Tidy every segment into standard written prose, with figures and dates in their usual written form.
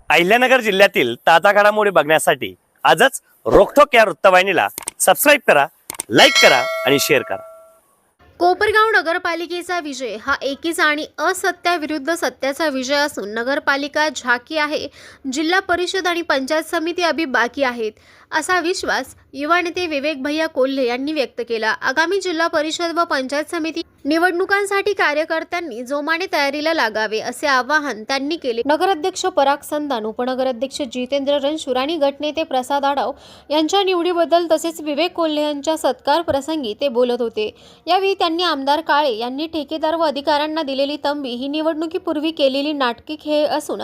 अहिल्यानगर जिल्ह्यातील ताजा घडामोडी बघण्यासाठी आजच रोखोक या वृत्तवाहिनीला सबस्क्राईब करा, लाईक करा आणि शेअर करा। कोपरगाव नगरपालिकेचा विजय हा एकीचा आणि असत्याविरुद्ध सत्याचा विजय असून नगरपालिका झाकी आहे, जिल्हा परिषद आणि पंचायत समिती अभी बाकी आहेत, असा विश्वास युवा नेते विवेक भैया कोल्हे यांनी व्यक्त केला। आगामी जिल्हा परिषद व पंचायत समिती निवडणुकांसाठी कार्यकर्त्यांनी जोमाने तयारीला लागावे असे आवाहन त्यांनी केले। नगराध्यक्ष पराग संदान, उपनगराध्यक्ष जितेंद्र रणशूर आणि गटनेते प्रसाद आडाव यांच्या निवडीबद्दल तसेच विवेक कोल्हे यांच्या सत्कार प्रसंगी ते बोलत होते। यावेळी त्यांनी आमदार काळे यांनी ठेकेदार व अधिकाऱ्यांना दिलेली तंबी ही निवडणुकीपूर्वी केलेली नाटकी खेळ असून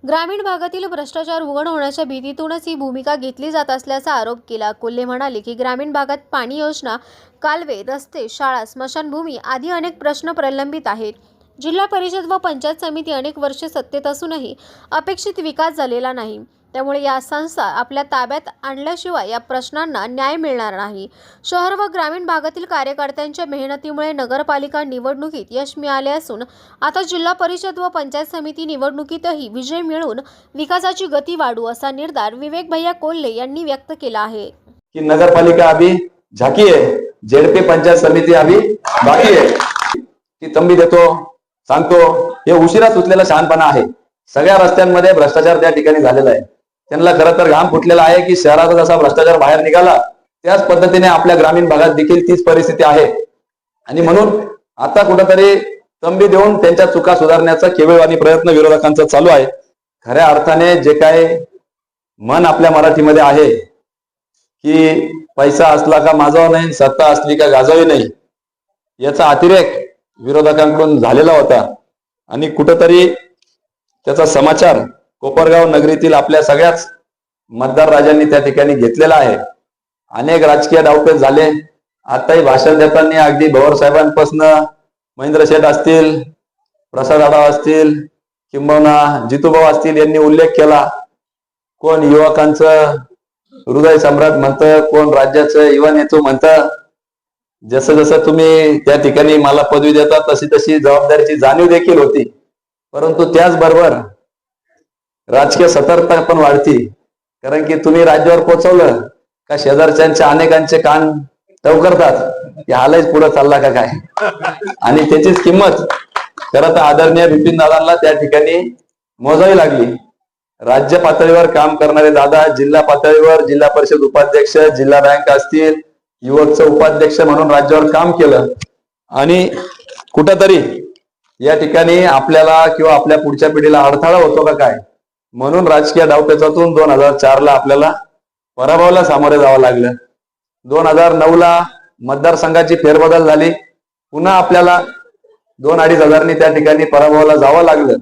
ग्रामीण भागातील भ्रष्टाचार उघड होण्याच्या भीतीतूनच ही भूमिका घेतली जात असल्याचा आरोप केला। कोल्हे म्हणाले की ग्रामीण भागात पाणी योजना, कालवे, रस्ते, शाळा, स्मशानभूमी आदी अनेक प्रश्न प्रलंबित आहेत। जिल्हा परिषद व पंचायत समिती अनेक वर्षे सत्तेत असूनही अपेक्षित विकास झालेला नाही, त्यामुळे या संस्था आपल्या ताब्यात आणल्याशिवाय या प्रश्नांना न्याय मिळणार नाही। शहर व ग्रामीण भागातील कार्यकर्त्यांच्या मेहनतीमुळे नगरपालिका निवडणुकीत यश मिळाले असून आता जिल्हा परिषद व पंचायत समिती निवडणुकीतही विजय मिळवून विकासाची गती वाढू असा निर्धार विवेक भैया कोल्हे यांनी व्यक्त केला आहे। की नगरपालिका अभी झाकी है, जेडपी पंचायत समिती अभी बाकी है। ती तंबी देतो, सांगतो, हे उशिरा सुचलेला शहाणपणा आहे। सगळ्या रस्त्यांमध्ये भ्रष्टाचार त्या ठिकाणी झालेला आहे। त्यांना खरं तर घाम फुटलेला आहे की शहराचा जसा भ्रष्टाचार बाहेर निघाला त्याच पद्धतीने आपल्या ग्रामीण भागात देखील तीच परिस्थिती आहे आणि म्हणून आता कुठेतरी तंबी देऊन त्यांच्या चुका सुधारण्याचा केवळ आणि प्रयत्न विरोधकांचा चालू आहे। खऱ्या अर्थाने जे काय मन आपल्या मराठीमध्ये आहे की पैसा असला का माजावा नाही, सत्ता असली का गाजावी नाही, याचा अतिरेक विरोधकांकडून झालेला होता आणि कुठेतरी त्याचा समाचार कोपरगाव नगरीतील आपल्या सगळ्याच मतदार राजांनी त्या ठिकाणी घेतलेला आहे। अनेक राजकीय डावपेच झाले। आताही भाषण देताना अगदी भवर साहेबांपासून महेंद्र शेठ असतील, प्रसाद आडाव असतील, किंबहुना जितूभाऊ असतील यांनी उल्लेख केला। कोण युवकांचं हृदय सम्राट म्हणतं, कोण राज्याचं युवा नेतो म्हणतं। जसं जसं तुम्ही त्या ठिकाणी मला पदवी देता तशी तशी जबाबदारीची जाणीव देखील होती, परंतु त्याचबरोबर राजकीय सतर्कता पण वाढती, कारण की तुम्ही राज्यावर पोहोचवलं का शेजारच्यांच्या अनेकांचे कान टवकरतात की हालच पुढे चालला का काय, आणि त्याचीच किंमत खरं तर आदरणीय बिपिन दादांना त्या ठिकाणी मोजावी लागली। राज्य पातळीवर काम करणारे दादा जिल्हा पातळीवर जिल्हा परिषद उपाध्यक्ष, जिल्हा बँक असतील, युवकचं उपाध्यक्ष म्हणून राज्यावर काम केलं आणि कुठंतरी या ठिकाणी आपल्याला किंवा आपल्या पुढच्या पिढीला अडथळा होतो का काय, म्हणून राजकीय डावपेचातून 2004 ला आपल्याला पराभवाला सामोरे जावं लागलं। 2009 ला मतदारसंघाची फेरबदल झाली, पुन्हा आपल्याला 2-2.5 हजारांनी त्या ठिकाणी पराभवाला जावं लागलं।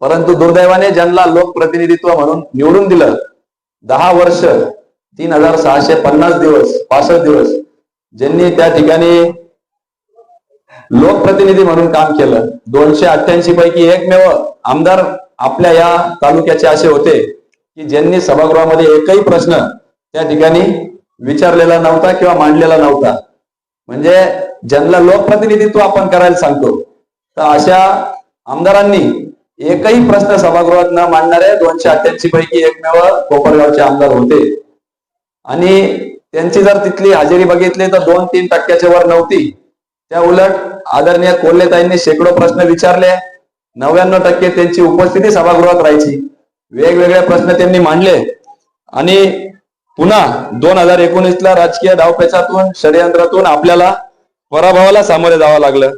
परंतु दुर्दैवाने ज्यांना लोकप्रतिनिधित्व म्हणून निवडून दिलं, 10 वर्ष 3650 दिवस 65 दिवस ज्यांनी त्या ठिकाणी लोकप्रतिनिधी म्हणून काम केलं, 288 पैकी एकमेव आमदार आपल्या या तालुक्याचे असे होते की ज्यांनी सभागृहामध्ये एकही प्रश्न त्या ठिकाणी विचारलेला नव्हता किंवा मांडलेला नव्हता। म्हणजे ज्यांना लोकप्रतिनिधित्व आपण करायला सांगतो तर अशा आमदारांनी एकही प्रश्न सभागृहात न मांडणारे 288 पैकी एकमेव कोपरगावचे आमदार होते आणि त्यांची जर तिथली हजेरी बघितली तर 2-3% वर नव्हती। त्या उलट आदरणीय कोल्हेताईंनी शेकडो प्रश्न विचारले, 99% त्यांची उपस्थिती सभागृहात राहायची, वेगवेगळे प्रश्न त्यांनी मांडले आणि पुन्हा 2019 ला राजकीय डावपेचातून षडयंत्रातून आपल्याला पराभवाला सामोरे जावं लागलं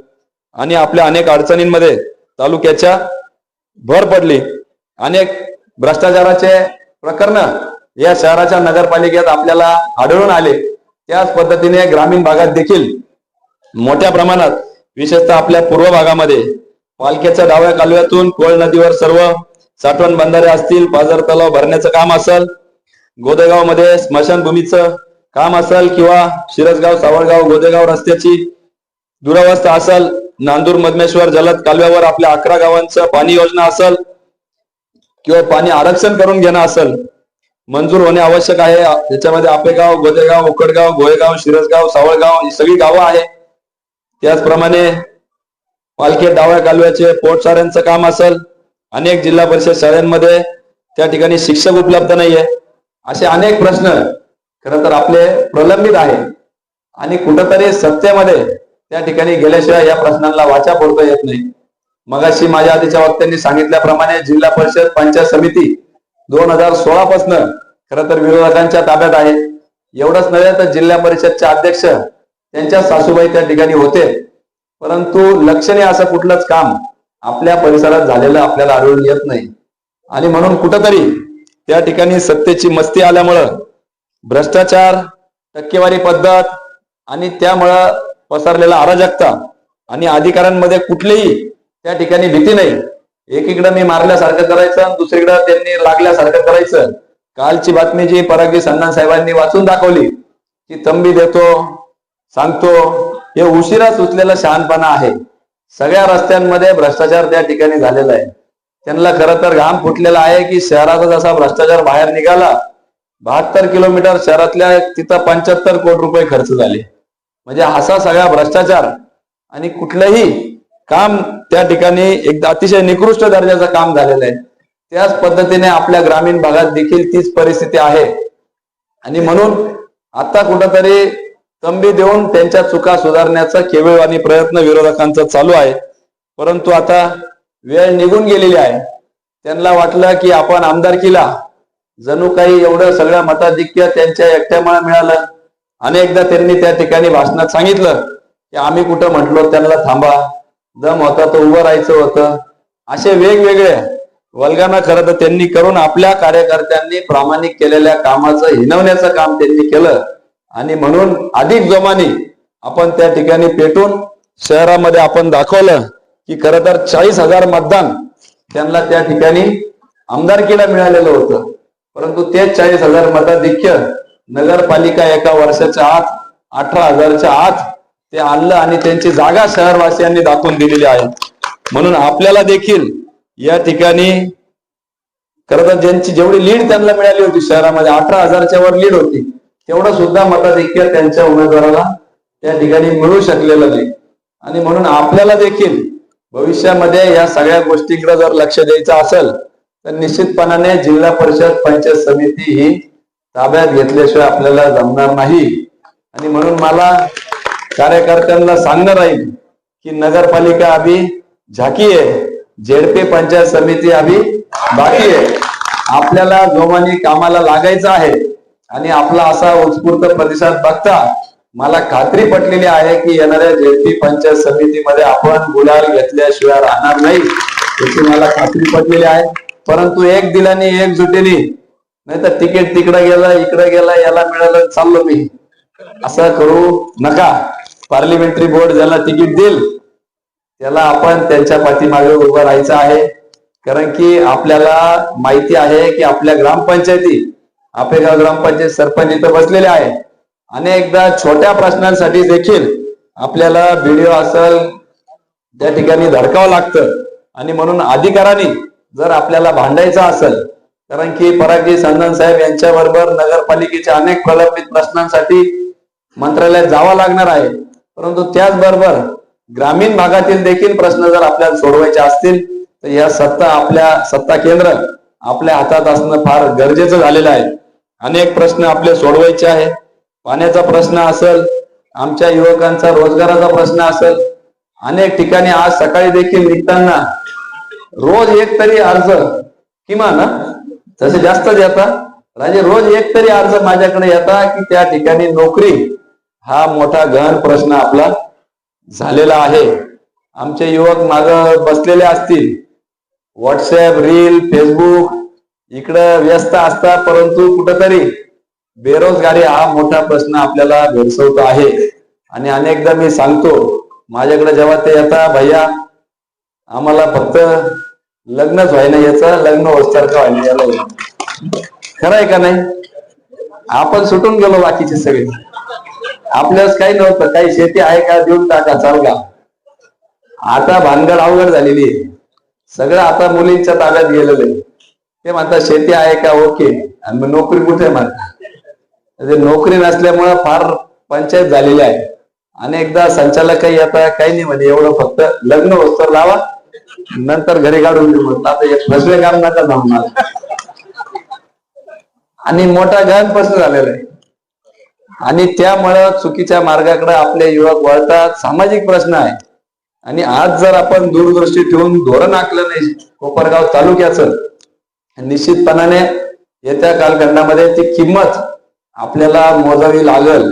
आणि आपल्या अनेक अडचणींमध्ये तालुक्याच्या भर पडली। अनेक भ्रष्टाचाराचे प्रकरण या शहराच्या नगरपालिकेत आपल्याला आढळून आले। त्याच पद्धतीने ग्रामीण भागात देखील मोठ्या प्रमाणात, विशेषतः आपल्या पूर्व भागामध्ये पालख्याच्या डाव्या कालव्यातून कोळ नदीवर सर्व साठवण बंधारे असतील, पाझर तलाव भरण्याचं काम असेल, गोदेगाव मध्ये स्मशानभूमीचं काम असेल किंवा शिरसगाव सावळगाव गोदेगाव रस्त्याची दुरावस्था असेल, नांदूर मधमेश्वर जलद कालव्यावर आपल्या 11 गावांचं पाणी योजना असेल किंवा पाणी आरक्षण करून घेणं असेल, मंजूर होणे आवश्यक आहे। त्याच्यामध्ये आपेगाव, गोदेगाव, उकडगाव, गोळेगाव, शिरसगाव, सावळगाव ही सगळी गावं आहेत। त्याचप्रमाणे पालखी डाव्या कालव्याचे पोटसाऱ्यांचं काम असेल, अनेक जिल्हा परिषद शाळांमध्ये त्या ठिकाणी शिक्षक उपलब्ध नाहीये, असे अनेक प्रश्न खरं तर आपले प्रलंबित आहे आणि कुठंतरी सत्तेमध्ये त्या ठिकाणी गेल्याशिवाय या प्रश्नांना वाचा फोडता येत नाही. मगाशी माझ्या आधीच्या वक्त्यांनी सांगितल्याप्रमाणे जिल्हा परिषद पंचायत समिती 2016 पासून खरं तर विरोधकांच्या ताब्यात आहे. एवढंच नव्हे तर जिल्हा परिषदचे अध्यक्ष त्यांच्या सासूबाई त्या ठिकाणी होते, परंतु लक्षणीय असं कुठलंच काम आपल्या परिसरात झालेलं आपल्याला आढळून येत नाही. आणि म्हणून कुठंतरी त्या ठिकाणी सत्तेची मस्ती आल्यामुळं भ्रष्टाचार, टक्केवारी पद्धत आणि त्यामुळं पसरलेला अराजकता आणि अधिकाऱ्यांमध्ये कुठलीही त्या ठिकाणी भीती नाही. एकीकडे मी मारल्यासारखं करायचं, दुसरीकडे त्यांनी लागल्यासारखं करायचं. कालची बातमी जी परागजी सन्मान साहेबांनी वाचून दाखवली की तंबी देतो, सांगतो, हे उशिरा सुचलेला शहाणपणा आहे. सगळ्या रस्त्यांमध्ये भ्रष्टाचार त्या ठिकाणी झालेला आहे. त्यांना खरं तर घाम फुटलेला आहे की शहराचा जसा भ्रष्टाचार बाहेर निघाला, 72 किलोमीटर शहरातल्या तिथं 75 कोटी रुपये खर्च झाले. म्हणजे असा सगळा भ्रष्टाचार आणि कुठलंही काम त्या ठिकाणी एक अतिशय निकृष्ट दर्जाचं काम झालेलं आहे. त्याच पद्धतीने आपल्या ग्रामीण भागात देखील तीच परिस्थिती आहे. आणि म्हणून आता कुठंतरी तंबी देऊन त्यांच्या चुका सुधारण्याचा केवळ आणि प्रयत्न विरोधकांचा चालू आहे. परंतु आता वेळ निघून गेलेली आहे. त्यांना वाटलं की आपण आमदारकीला जणू काही एवढं सगळं मताधिक्य त्यांच्या एकट्यामुळे मिळालं. अनेकदा त्यांनी त्या ठिकाणी भाषणात सांगितलं की आम्ही कुठं म्हटलो त्यांना थांबा, दम होता तो उभं राहायचं होतं. असे वेगवेगळे वल्गना खरं तर त्यांनी करून आपल्या कार्यकर्त्यांनी प्रामाणिक केलेल्या कामाचं हिनवण्याचं काम त्यांनी केलं. आणि म्हणून अधिक जोमाने आपण त्या ठिकाणी पेटून शहरामध्ये आपण दाखवलं की खरं तर 40,000 मतदान त्यांना त्या ठिकाणी आमदारकीला मिळालेलं होतं. परंतु तेच 40,000 मताधिक्य नगरपालिका एका वर्षाच्या आत 18,000च्या आत ते आणलं आणि त्यांची जागा शहरवासियांनी दाखवून दिलेली आहे. म्हणून आपल्याला देखील या ठिकाणी खरं तर ज्यांची जेवढी लीड त्यांना मिळाली होती शहरामध्ये 18,000च्या वर लीड होती, तेवढं सुद्धा मताधिक्य त्यांच्या उमेदवाराला त्या ठिकाणी मिळू शकलेलं नाही. आणि म्हणून आपल्याला देखील भविष्यामध्ये या सगळ्या गोष्टीकडे जर लक्ष द्यायचं असेल तर निश्चितपणाने जिल्हा परिषद पंचायत समिती ही ताब्यात घेतल्याशिवाय आपल्याला जमणार नाही. आणि म्हणून मला कार्यकर्त्यांना सांगणं राहील की नगरपालिका अभी झाकी आहे, जेडपी पंचायत समिती अभी बाकी आहे. आपल्याला जोमाने कामाला लागायचं आहे. आणि आपला असा उत्स्फूर्त प्रतिसाद बघता मला खात्री पटलेली आहे की येणाऱ्या जेडपी पंचायत समितीमध्ये आपण गुलाल घेतल्याशिवाय राहणार नाही, याची मला खात्री पटलेली आहे. परंतु एक दिलाने एकजुटीने, नाही तर तिकीट तिकडे गेलं, इकडे गेलं, याला मिळालं चाललो मी, असं करू नका. पार्लिमेंटरी बोर्ड ज्याला तिकीट देईल त्याला आपण त्यांच्या पाठीमागे उभं राहायचं आहे. कारण की आपल्याला माहिती आहे की आपल्या ग्रामपंचायती, आपेगाव ग्रामपंचायत सरपंच इथं बसलेले आहे. अनेकदा छोट्या प्रश्नांसाठी देखील आपल्याला बीडीओ असेल त्या ठिकाणी धडकावं लागतं. आणि म्हणून अधिकाऱ्यांनी जर आपल्याला भांडायचं असेल, कारण की परागजी संदन साहेब यांच्या बरोबर नगरपालिकेच्या अनेक प्रलंबित प्रश्नांसाठी मंत्रालयात जावं लागणार आहे. परंतु त्याचबरोबर ग्रामीण भागातील देखील प्रश्न जर आपल्याला सोडवायचे असतील तर या सत्ता केंद्र आपल्या हातात असणं फार गरजेचं झालेलं आहे. अनेक प्रश्न आपले सोडवायचे आहे. पाण्याचा प्रश्न असेल, आमच्या युवकांचा रोजगाराचा प्रश्न असेल. अनेक ठिकाणी आज सकाळी देखील निघताना रोज एक तरी अर्ज, किमान तसे जास्तच येतात राजे, रोज एक तरी अर्ज माझ्याकडे येतात की त्या ठिकाणी नोकरी हा मोठा गहन प्रश्न आपला झालेला आहे. आमचे युवक माग बसलेले असतील, व्हॉट्सअप, रील, फेसबुक इकडं व्यस्त असतात, परंतु कुठंतरी बेरोजगारी हा मोठा प्रश्न आपल्याला भेडसावतो आहे. आणि अनेकदा मी सांगतो, माझ्याकडे जेव्हा ते येतात, भैया आम्हाला फक्त लग्नच व्हायला याचं, लग्न होसारखं व्हायला याला. खरं आहे का नाही? आपण सुटून गेलो बाकीचे सगळे. आपल्यास काही नव्हतं, काही शेती आहे का देऊन टाका चाल का. आता भानगड अवघड झालेली आहे. सगळं आता मुलींच्या ताब्यात गेलेलं आहे. ते म्हणतात शेती आहे का, ओके, आणि मग नोकरी कुठे म्हणतात. नोकरी नसल्यामुळे फार पंचायत झालेली आहे. अनेकदा संचालक काही येतात, काही नाही म्हणे, एवढं फक्त लग्न होतं लावा, नंतर घरी काढून देऊ म्हटलं. आता एक फसवे काम नका जाऊन मला. आणि मोठा गहन प्रश्न झालेला आहे. आणि त्यामुळं चुकीच्या मार्गाकडे आपले युवक वळतात. सामाजिक प्रश्न आहे. आणि आज जर आपण दूरदृष्टी ठेवून धोरण आखलं नाही कोपरगाव तालुक्याचं, निश्चितपणाने येत्या कालखंडामध्ये ती किंमत आपल्याला मोजावी लागल.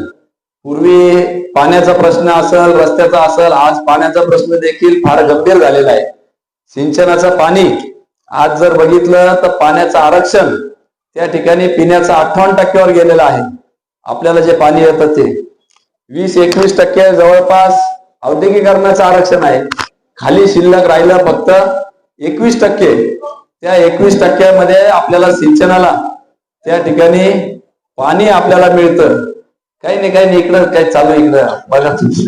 पूर्वी पाण्याचा प्रश्न असेल, रस्त्याचा असेल, आज पाण्याचा प्रश्न देखील फार गंभीर झालेला आहे. सिंचनाचं पाणी आज जर बघितलं तर पाण्याचं आरक्षण त्या ठिकाणी पिण्याचं 58% गेलेलं आहे. आपल्याला जे पाणी येतं ते 20-21% जवळपास औद्योगिकरणाचं आरक्षण आहे. खाली शिल्लक राहिलं फक्त 21%. त्या 21% आपल्याला सिंचनाला त्या ठिकाणी पाणी आपल्याला मिळतं. काही नाही इकडं काय चालू इकडं बघा तुम्ही,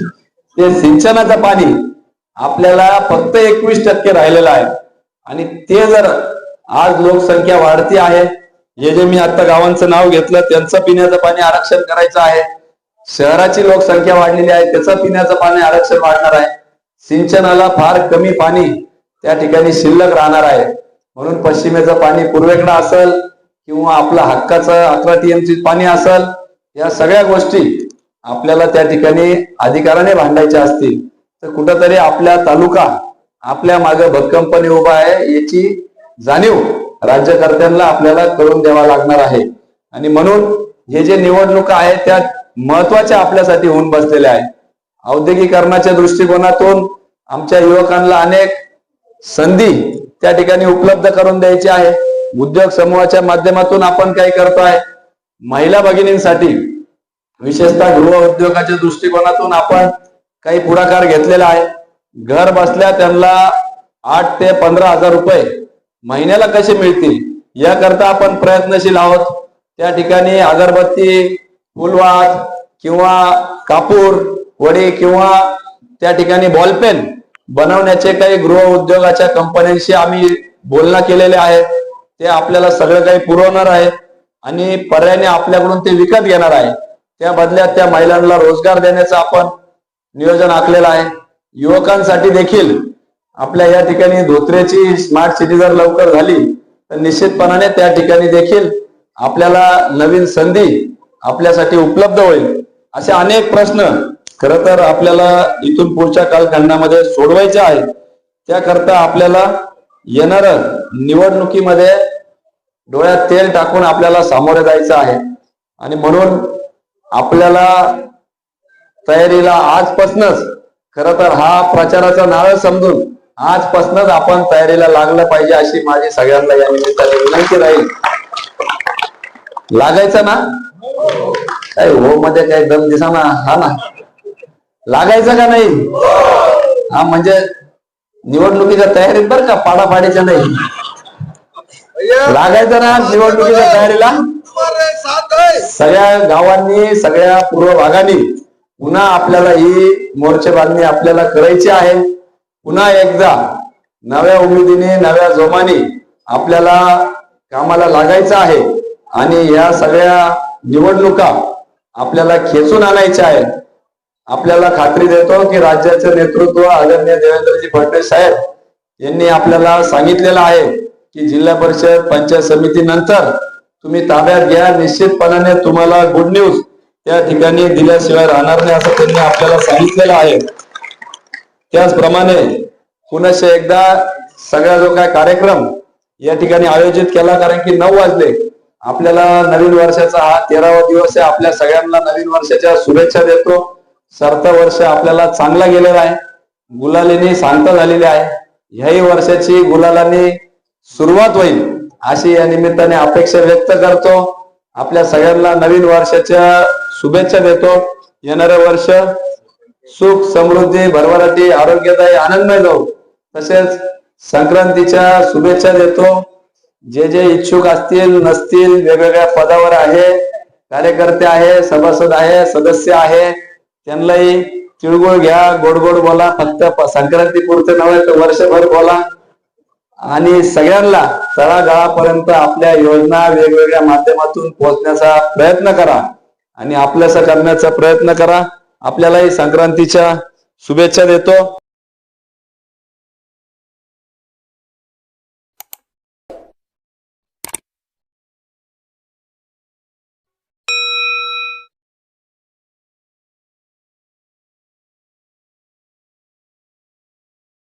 ते सिंचनाचं पाणी आपल्याला फक्त 21% राहिलेलं आहे. आणि ते जर आज लोकसंख्या वाढती आहे, जे मी आता गावांचं नाव घेतलं त्यांचं पिण्याचं पाणी आरक्षण करायचं आहे. शहराची लोकसंख्या वाढलेली आहे, त्याचं पिण्याचं पाणी आरक्षण वाढणार आहे. सिंचनाला फार कमी पाणी त्या ठिकाणी शिल्लक राहणार आहे. म्हणून पश्चिमेचं पाणी पूर्वेकडे असेल किंवा आपलं हक्काचं 11 TMC पाणी असेल, या सगळ्या गोष्टी आपल्याला त्या ठिकाणी अधिकाराने भांडायच्या असतील तर कुठंतरी आपल्या तालुका आपल्या मागे भक्कमपणे उभा आहे याची जाणीव राज्यकर्त्यांना आपल्याला करून द्यावा लागणार आहे. आणि म्हणून हे जे निवडणुका आहेत त्या महत्वाच्या आपल्यासाठी होऊन बसलेल्या आहेत. औद्योगिकरणाच्या दृष्टिकोनातून आमच्या युवकांना अनेक संधी त्या ठिकाणी उपलब्ध करून द्यायची आहे. उद्योग समूहाच्या माध्यमातून आपण काय करतोय, महिला भगिनींसाठी विशेषतः गृह उद्योगाच्या दृष्टिकोनातून आपण काही पुढाकार घेतलेला आहे. घर बसल्या त्यांना 8 ते 15 हजार रुपये महिन्याला कसे मिळतील याकरता आपण प्रयत्नशील आहोत. त्या ठिकाणी अगरबत्ती, फुलवात किंवा कापूर वडी किंवा त्या ठिकाणी बॉलपेन बनवण्याचे काही गृह उद्योगाच्या कंपन्यांशी आम्ही बोलणं केलेले आहे. ते आपल्याला सगळं काही पुरवणार आहे आणि पर्यायाने आपल्याकडून ते विकत घेणार आहे. त्या बदल्यात त्या महिलांना रोजगार देण्याचं आपण नियोजन आखलेलं आहे. युवकांसाठी देखील आपल्या या ठिकाणी धोत्रेची स्मार्ट सिटी जर लवकर झाली तर निश्चितपणाने त्या ठिकाणी देखील आपल्याला नवीन संधी आपल्यासाठी उपलब्ध होईल. असे अनेक प्रश्न खरं तर आपल्याला इथून पुढच्या कालखंडामध्ये सोडवायचे आहेत. त्याकरता आपल्याला येणार निवडणुकीमध्ये डोळ्यात तेल टाकून आपल्याला सामोरे जायचं आहे. आणि म्हणून आपल्याला तयारीला आजपासूनच खरं तर हा प्रचाराचा नारळ समजून आजपासूनच आपण तयारीला लागलं पाहिजे अशी माझी सगळ्यांना या निमित्ताने विनंती राहील. लागायचं ना काय हो मध्ये काय दम दिसा ना, हा ना लागायचं का नाही? हा म्हणजे निवडणुकीच्या तयारीत बरं का, पाडापाडीच्या नाही, लागायचं ना निवडणुकीच्या तयारीला. सगळ्या गावांनी सगळ्या पूर्व भागांनी पुन्हा आपल्याला ही मोर्चेबांधणी आपल्याला करायची आहे. पुन्हा एकदा नव्या उमेदीने नव्या जोमाने आपल्याला कामाला लागायचं आहे आणि या सगळ्या निवडणुका आपल्याला खेचून आणायच्या आहेत. आपल्याला खात्री देतो की राज्याचे नेतृत्व आदरणीय देवेंद्रजी फडणवीस साहेब यांनी आपल्याला सांगितलेलं आहे की जिल्हा परिषद पंचायत समिती नंतर तुम्ही ताब्यात घ्या, निश्चितपणाने तुम्हाला गुड न्यूज त्या ठिकाणी दिल्याशिवाय राहणार नाही असं त्यांनी आपल्याला सांगितलेलं आहे. त्याचप्रमाणे पुन्हा एकदा सगळा जो काय कार्यक्रम या ठिकाणी आयोजित केला, कारण की 9 वाजले, आपल्याला नवीन वर्षाचा हा 13वा दिवस आहे. आपल्या सगळ्यांना नवीन वर्षाच्या शुभेच्छा देतो. सरतं वर्ष आपल्याला चांगला गेलेला आहे, गुलालीने शांत झालेली आहे. ह्याही वर्षाची गुलालाने सुरुवात होईल अशी या निमित्ताने अपेक्षा व्यक्त करतो. आपल्या सगळ्यांना नवीन वर्षाच्या शुभेच्छा देतो. येणारे वर्ष सुख समृद्धी भरभराटी आरोग्यदायी आनंदमय जाऊ. तसेच संक्रांतीच्या शुभेच्छा देतो. जे जे इच्छुक असतील नसतील, वेगवेगळ्या पदावर आहे, कार्यकर्ते आहे, सभासद आहे, सदस्य आहे, त्यांनाही तिळगुळ घ्या, गोड गोड बोला. फक्त संक्रांती पुरते नव्हे तर वर्षभर बोला. आणि सगळ्यांना तळागाळापर्यंत आपल्या योजना वेगवेगळ्या माध्यमातून पोहोचण्याचा प्रयत्न करा आणि आपल्यासा करण्याचा प्रयत्न करा. आपल्यालाही संक्रांतीच्या शुभेच्छा देतो.